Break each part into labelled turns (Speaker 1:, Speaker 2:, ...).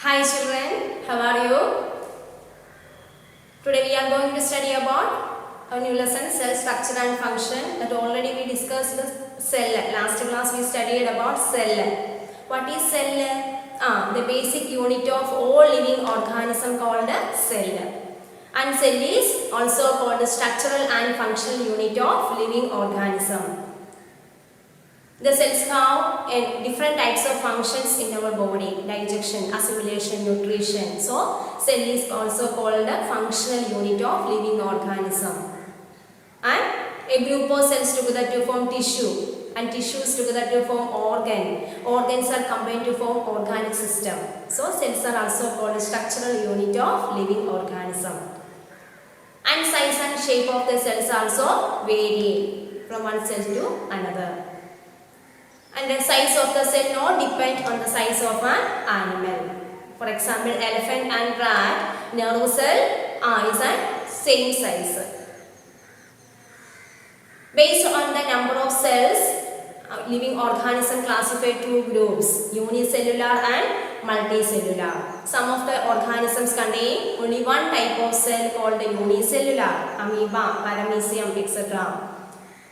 Speaker 1: Hi children, how are you? Today we are going to study about a new lesson, cell structure and function. That already we discussed the cell. Last class we studied about cell. What is cell? The basic unit of all living organism called cell. And cell is also called the structural and functional unit of living organism. The cells have different types of functions in our body: digestion, assimilation, nutrition. So, cell is also called a functional unit of living organism. And a group of cells together to form tissue, and tissues together to form organ. Organs are combined to form organic system. So, cells are also called a structural unit of living organism. And size and shape of the cells also vary from one cell to another. And the size of the cell not depend on the size of an animal. For example, elephant and rat nerve cell is at same size. Based on the number of cells, living organism classified two groups: unicellular and multicellular. Some of the organisms contain only one type of cell called unicellular, amoeba, paramecium, etc.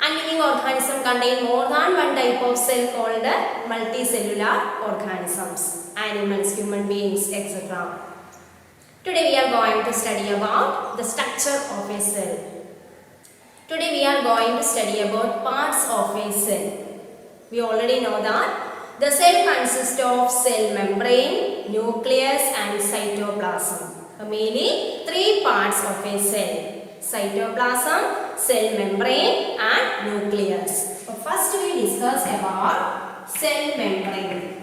Speaker 1: And living organism contain more than one type of cell called multicellular organisms, animals, human beings, etc. Today we are going to study about the structure of a cell. Today we are going to study about parts of a cell. We already know that the cell consists of cell membrane, nucleus and cytoplasm. Mainly three parts of a cell: cytoplasm, cell membrane and nucleus. So first we discuss about cell membrane.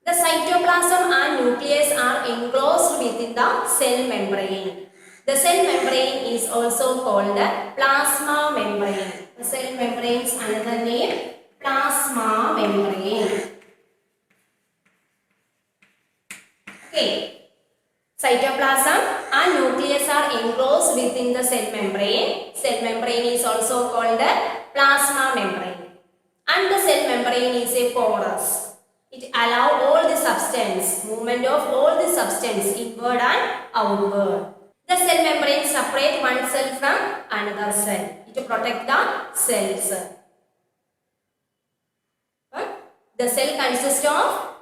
Speaker 1: The cytoplasm and nucleus are enclosed within the cell membrane. The cell membrane is also called plasma membrane. The cell membrane is another name, plasma membrane. Okay. Cytoplasm and nucleus are enclosed within the cell membrane. Cell membrane is also called plasma membrane. And the cell membrane is a porous. It allows all the substance, movement of all the substance inward and outward. The cell membrane separates one cell from another cell. It protects the cells. The cell consists of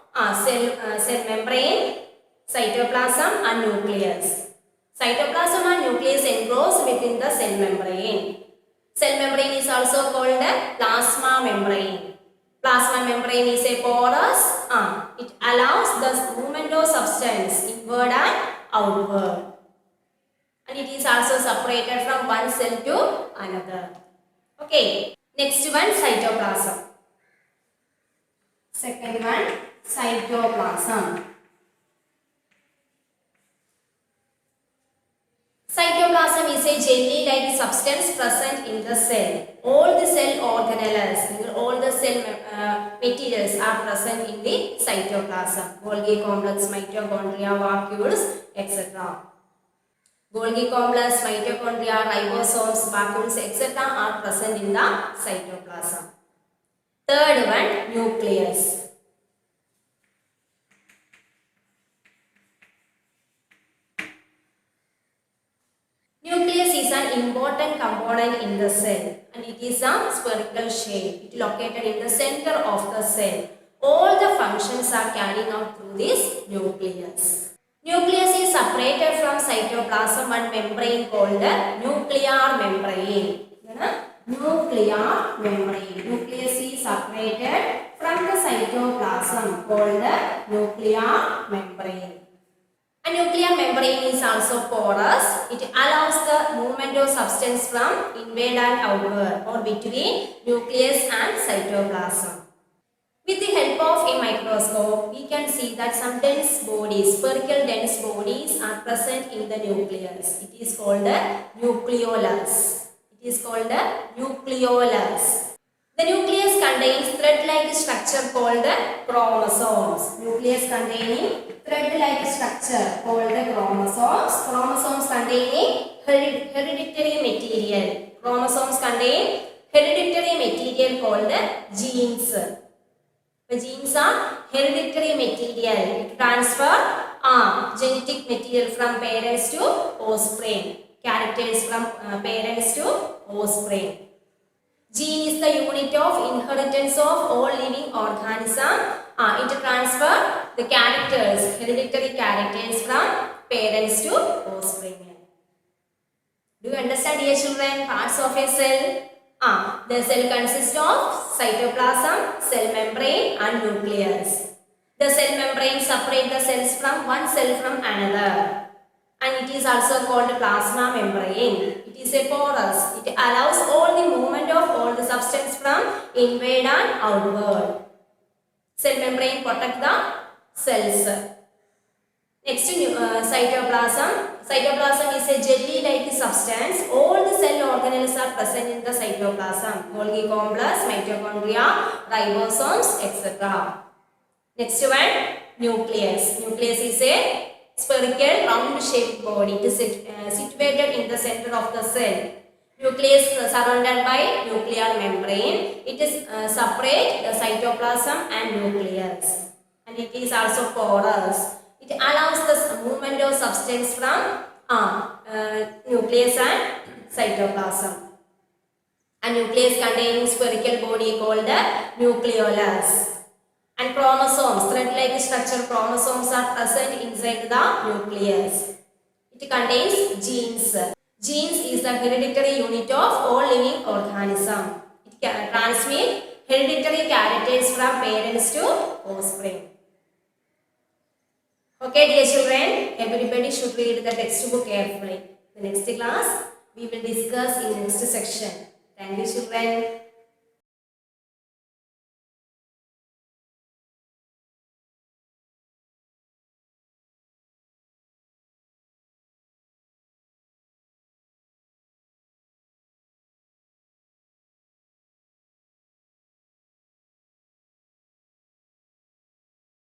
Speaker 1: cell membrane, cytoplasm and nucleus. Cytoplasm and nucleus enclosed within the cell membrane. Cell membrane is also called a plasma membrane. Plasma membrane is a porous. It allows the movement of substance inward and outward. And it is also separated from one cell to another. Okay. Next one, cytoplasm. Second one, cytoplasm. Cytoplasm is a jelly-like substance present in the cell. All the cell organelles, all the cell materials are present in the cytoplasm. Golgi complex, mitochondria, vacuoles, etc. Golgi complex, mitochondria, ribosomes, vacuoles, etc. are present in the cytoplasm. Third one, nucleus. Nucleus is an important component in the cell and it is a spherical shape. It is located in the center of the cell. All the functions are carried out through this nucleus. Nucleus is separated from cytoplasm and membrane called nuclear membrane. Nuclear membrane. Nucleus is separated from the cytoplasm called nuclear membrane. A nuclear membrane is also porous. It allows the movement of substance from inward and outward or between nucleus and cytoplasm. With the help of a microscope, we can see that some dense bodies, spherical dense bodies are present in the nucleus. It is called a nucleolus. It is called a nucleolus. The nucleus contains thread-like structure called chromosomes. Nucleus containing thread-like structure called chromosomes. Chromosomes containing hereditary material. Chromosomes contain hereditary material called genes. The genes are hereditary material. It transfer genetic material from parents to offspring. Characters from parents to offspring. Gene is the unit of inheritance of all living organisms. It transfer the characters, hereditary characters from parents to offspring. Do you understand, dear children, parts of a cell? The cell consists of cytoplasm, cell membrane and nucleus. The cell membrane separates the cells from one cell from another. And it is also called plasma membrane. It is a porous. It allows all the movement of all the substance from inward and outward. Cell membrane protect the cells. Next, cytoplasm. Cytoplasm is a jelly-like substance. All the cell organelles are present in the cytoplasm. Golgi complex, mitochondria, ribosomes, etc. Next one, nucleus. Nucleus is a spherical round-shaped body. It is situated in the center of the cell. Nucleus surrounded by nuclear membrane. It is separate the cytoplasm and nucleus. And it is also porous. It allows the movement of substance from nucleus and cytoplasm. A nucleus containing spherical body called the nucleolus. And chromosomes, thread-like structure chromosomes are present inside the nucleus. It contains genes. Genes is the hereditary unit of all living organisms. It can transmit hereditary characters from parents to offspring. Okay, dear children, everybody should read the textbook carefully. The next class, we will discuss in next section. Thank you, children.